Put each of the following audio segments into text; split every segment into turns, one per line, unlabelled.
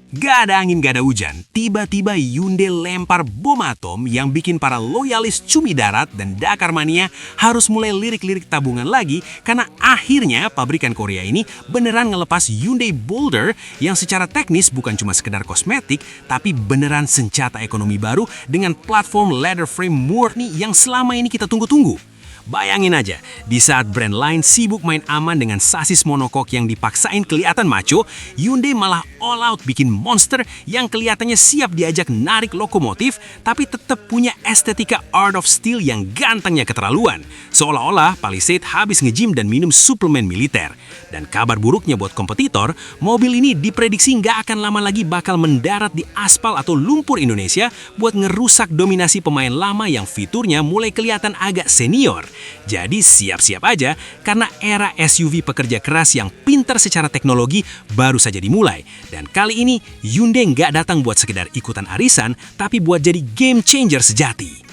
Gak ada angin, gak ada hujan, tiba-tiba Hyundai lempar bom atom yang bikin para loyalis cumi darat dan Dakar mania harus mulai lirik-lirik tabungan lagi karena akhirnya pabrikan Korea ini beneran ngelepas Hyundai Boulder yang secara teknis bukan cuma sekedar kosmetik, tapi beneran senjata ekonomi baru dengan platform leather frame murni yang selama ini kita tunggu-tunggu. Bayangin aja, di saat brand lain sibuk main aman dengan sasis monokok yang dipaksain kelihatan maco, Hyundai malah all out bikin monster yang kelihatannya siap diajak narik lokomotif, tapi tetap punya estetika Art of Steel yang gantengnya keterlaluan. Seolah-olah Palisade habis nge-gym dan minum suplemen militer. Dan kabar buruknya buat kompetitor, mobil ini diprediksi nggak akan lama lagi bakal mendarat di aspal atau lumpur Indonesia buat ngerusak dominasi pemain lama yang fiturnya mulai kelihatan agak senior. Jadi siap-siap aja karena era SUV pekerja keras yang pintar secara teknologi baru saja dimulai. Dan kali ini Hyundai nggak datang buat sekedar ikutan arisan, tapi buat jadi game changer sejati.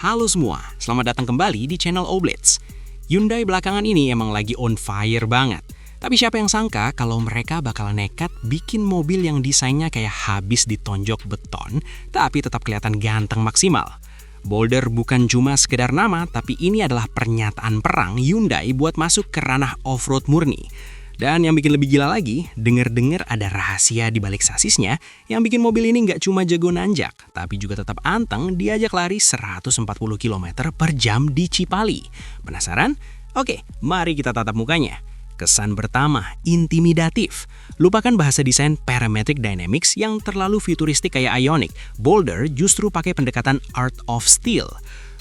Halo semua, selamat datang kembali di channel Oblets. Hyundai belakangan ini emang lagi on fire banget. Tapi siapa yang sangka kalau mereka bakal nekat bikin mobil yang desainnya kayak habis ditonjok beton, tapi tetap kelihatan ganteng maksimal. Boulder bukan cuma sekedar nama, tapi ini adalah pernyataan perang Hyundai buat masuk ke ranah off-road murni. Dan yang bikin lebih gila lagi, denger-dengar ada rahasia di balik sasisnya yang bikin mobil ini nggak cuma jago nanjak, tapi juga tetap anteng diajak lari 140 km per jam di Cipali. Penasaran? Oke, mari kita tatap mukanya. Kesan pertama, intimidatif. Lupakan bahasa desain parametric dynamics yang terlalu futuristik kayak Ioniq. Boulder justru pakai pendekatan Art of Steel.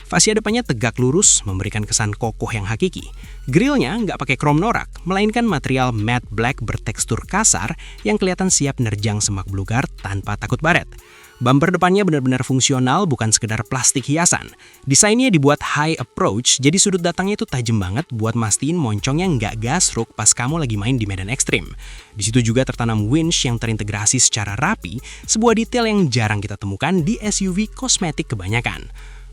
Fascia depannya tegak lurus, memberikan kesan kokoh yang hakiki. Grillnya nggak pakai krom norak, melainkan material matte black bertekstur kasar yang kelihatan siap nerjang semak belukar tanpa takut baret. Bumper depannya benar-benar fungsional, bukan sekedar plastik hiasan. Desainnya dibuat high approach, jadi sudut datangnya itu tajam banget buat mastiin moncongnya nggak gasruk pas kamu lagi main di medan ekstrim. Di situ juga tertanam winch yang terintegrasi secara rapi, sebuah detail yang jarang kita temukan di SUV kosmetik kebanyakan.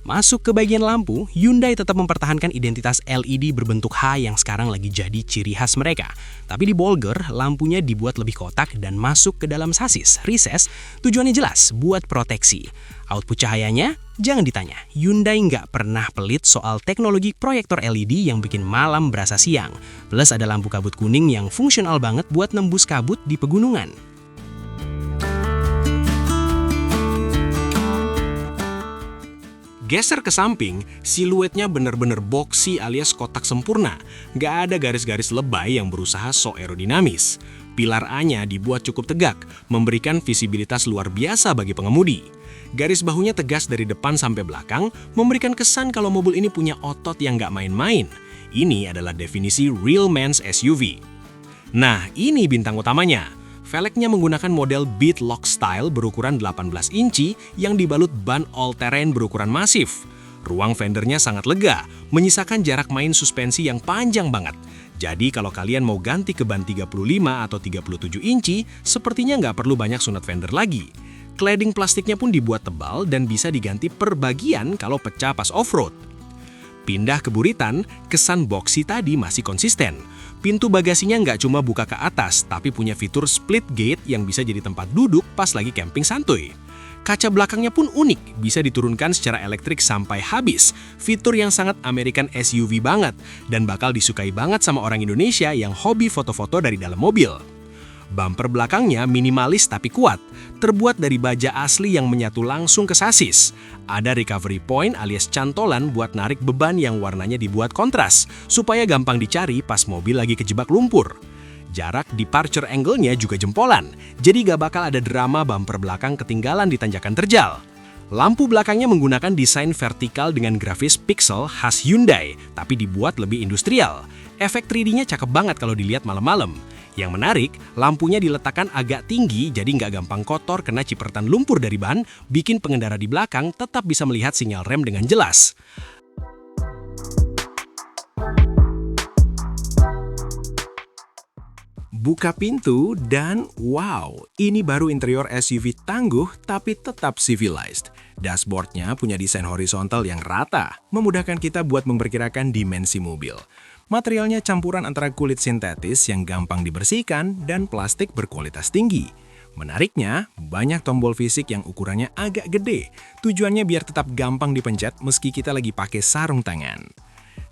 Masuk ke bagian lampu, Hyundai tetap mempertahankan identitas LED berbentuk H yang sekarang lagi jadi ciri khas mereka. Tapi di Boulder, lampunya dibuat lebih kotak dan masuk ke dalam sasis, recess, tujuannya jelas, buat proteksi. Output cahayanya? Jangan ditanya, Hyundai nggak pernah pelit soal teknologi proyektor LED yang bikin malam berasa siang. Plus ada lampu kabut kuning yang fungsional banget buat nembus kabut di pegunungan. Geser ke samping, siluetnya bener-bener boxy alias kotak sempurna. Nggak ada garis-garis lebay yang berusaha sok aerodinamis. Pilar A-nya dibuat cukup tegak, memberikan visibilitas luar biasa bagi pengemudi. Garis bahunya tegas dari depan sampai belakang, memberikan kesan kalau mobil ini punya otot yang nggak main-main. Ini adalah definisi real man's SUV. Nah, ini bintang utamanya. Velgnya menggunakan model bead lock style berukuran 18 inci yang dibalut ban all-terrain berukuran masif. Ruang fendernya sangat lega, menyisakan jarak main suspensi yang panjang banget. Jadi kalau kalian mau ganti ke ban 35 atau 37 inci, sepertinya nggak perlu banyak sunat fender lagi. Cladding plastiknya pun dibuat tebal dan bisa diganti per bagian kalau pecah pas off-road. Pindah ke buritan, kesan boxy tadi masih konsisten. Pintu bagasinya nggak cuma buka ke atas, tapi punya fitur split gate yang bisa jadi tempat duduk pas lagi camping santuy. Kaca belakangnya pun unik, bisa diturunkan secara elektrik sampai habis. Fitur yang sangat American SUV banget, dan bakal disukai banget sama orang Indonesia yang hobi foto-foto dari dalam mobil. Bumper belakangnya minimalis tapi kuat, terbuat dari baja asli yang menyatu langsung ke sasis. Ada recovery point alias cantolan buat narik beban yang warnanya dibuat kontras, supaya gampang dicari pas mobil lagi kejebak lumpur. Jarak departure angle-nya juga jempolan, jadi gak bakal ada drama bumper belakang ketinggalan di tanjakan terjal. Lampu belakangnya menggunakan desain vertikal dengan grafis pixel khas Hyundai, tapi dibuat lebih industrial. Efek 3D-nya cakep banget kalau dilihat malam-malam. Yang menarik, lampunya diletakkan agak tinggi jadi nggak gampang kotor kena cipratan lumpur dari ban, bikin pengendara di belakang tetap bisa melihat sinyal rem dengan jelas. Buka pintu dan wow, ini baru interior SUV tangguh tapi tetap civilized. Dashboardnya punya desain horizontal yang rata, memudahkan kita buat memperkirakan dimensi mobil. Materialnya campuran antara kulit sintetis yang gampang dibersihkan dan plastik berkualitas tinggi. Menariknya, banyak tombol fisik yang ukurannya agak gede. Tujuannya biar tetap gampang dipencet meski kita lagi pakai sarung tangan.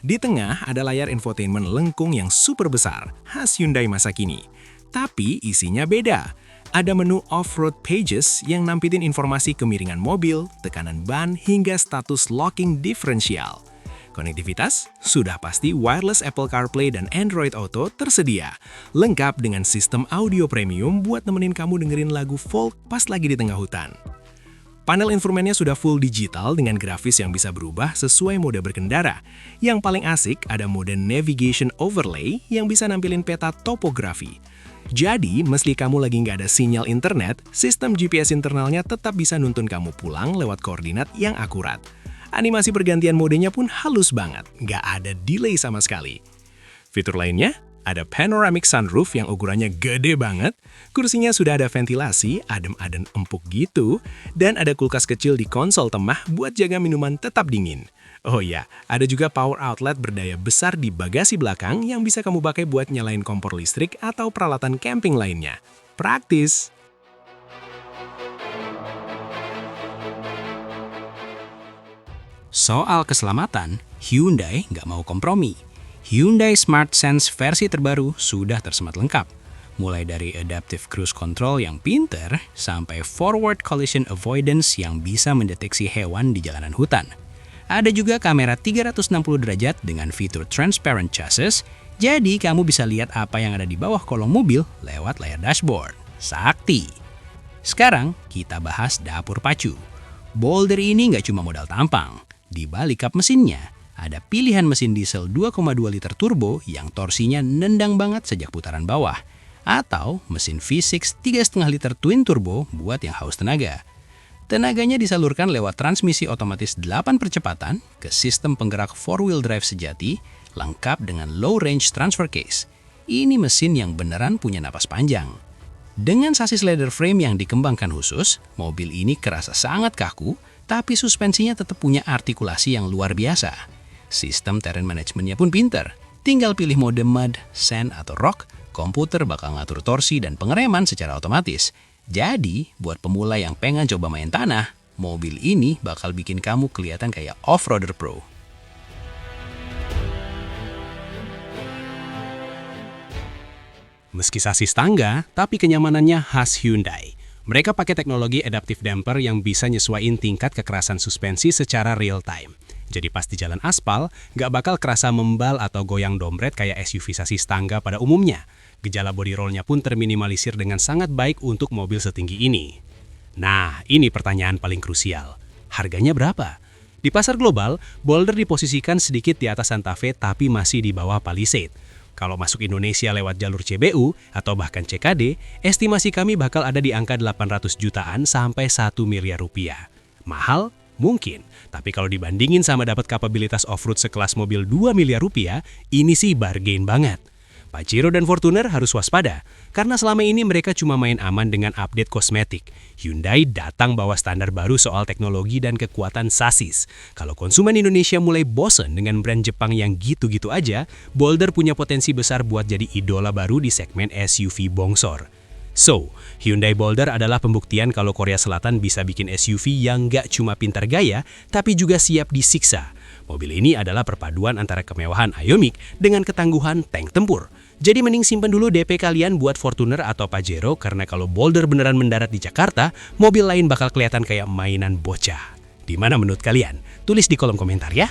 Di tengah ada layar infotainment lengkung yang super besar, khas Hyundai masa kini. Tapi isinya beda. Ada menu off-road pages yang nampilin informasi kemiringan mobil, tekanan ban, hingga status locking diferensial. Konektivitas? Sudah pasti wireless Apple CarPlay dan Android Auto tersedia. Lengkap dengan sistem audio premium buat nemenin kamu dengerin lagu folk pas lagi di tengah hutan. Panel infotainmentnya sudah full digital dengan grafis yang bisa berubah sesuai mode berkendara. Yang paling asik ada mode Navigation Overlay yang bisa nampilin peta topografi. Jadi, meski kamu lagi nggak ada sinyal internet, sistem GPS internalnya tetap bisa nuntun kamu pulang lewat koordinat yang akurat. Animasi pergantian modenya pun halus banget, nggak ada delay sama sekali. Fitur lainnya, ada panoramic sunroof yang ukurannya gede banget, kursinya sudah ada ventilasi, adem-adem empuk gitu, dan ada kulkas kecil di konsol tengah buat jaga minuman tetap dingin. Oh ya, ada juga power outlet berdaya besar di bagasi belakang yang bisa kamu pakai buat nyalain kompor listrik atau peralatan camping lainnya. Praktis!
Soal keselamatan, Hyundai nggak mau kompromi. Hyundai Smart Sense versi terbaru sudah tersemat lengkap. Mulai dari Adaptive Cruise Control yang pinter, sampai Forward Collision Avoidance yang bisa mendeteksi hewan di jalanan hutan. Ada juga kamera 360 derajat dengan fitur Transparent Chassis, jadi kamu bisa lihat apa yang ada di bawah kolong mobil lewat layar dashboard. Sakti! Sekarang, kita bahas dapur pacu. Boulder ini nggak cuma modal tampang. Di balik kap mesinnya, ada pilihan mesin diesel 2,2 liter turbo yang torsinya nendang banget sejak putaran bawah. Atau mesin V6 3,5 liter twin turbo buat yang haus tenaga. Tenaganya disalurkan lewat transmisi otomatis 8 percepatan ke sistem penggerak 4-wheel drive sejati, lengkap dengan low range transfer case. Ini mesin yang beneran punya napas panjang. Dengan sasis leather frame yang dikembangkan khusus, mobil ini kerasa sangat kaku, tapi suspensinya tetap punya artikulasi yang luar biasa. Sistem terrain manajemennya pun pinter. Tinggal pilih mode mud, sand, atau rock, komputer bakal ngatur torsi dan pengereman secara otomatis. Jadi, buat pemula yang pengen coba main tanah, mobil ini bakal bikin kamu kelihatan kayak off-roader pro.
Meski sasis tangga, tapi kenyamanannya khas Hyundai. Mereka pakai teknologi adaptive damper yang bisa nyesuaiin tingkat kekerasan suspensi secara real time. Jadi pas di jalan aspal, nggak bakal kerasa membal atau goyang dompret kayak SUV sasis tangga pada umumnya. Gejala body roll-nya pun terminimalisir dengan sangat baik untuk mobil setinggi ini. Nah, ini pertanyaan paling krusial. Harganya berapa? Di pasar global, Boulder diposisikan sedikit di atas Santa Fe tapi masih di bawah Palisade. Kalau masuk Indonesia lewat jalur CBU atau bahkan CKD, estimasi kami bakal ada di angka 800 jutaan sampai 1 miliar rupiah. Mahal? Mungkin, tapi kalau dibandingin sama dapat kapabilitas off-road sekelas mobil 2 miliar rupiah, ini sih bargain banget. Pajero dan Fortuner harus waspada, karena selama ini mereka cuma main aman dengan update kosmetik. Hyundai datang bawa standar baru soal teknologi dan kekuatan sasis. Kalau konsumen Indonesia mulai bosen dengan brand Jepang yang gitu-gitu aja, Boulder punya potensi besar buat jadi idola baru di segmen SUV bongsor. So, Hyundai Boulder adalah pembuktian kalau Korea Selatan bisa bikin SUV yang nggak cuma pintar gaya, tapi juga siap disiksa. Mobil ini adalah perpaduan antara kemewahan Ioniq dengan ketangguhan tank tempur. Jadi mending simpen dulu DP kalian buat Fortuner atau Pajero karena kalau Boulder beneran mendarat di Jakarta, mobil lain bakal kelihatan kayak mainan bocah. Di mana menurut kalian? Tulis di kolom komentar ya.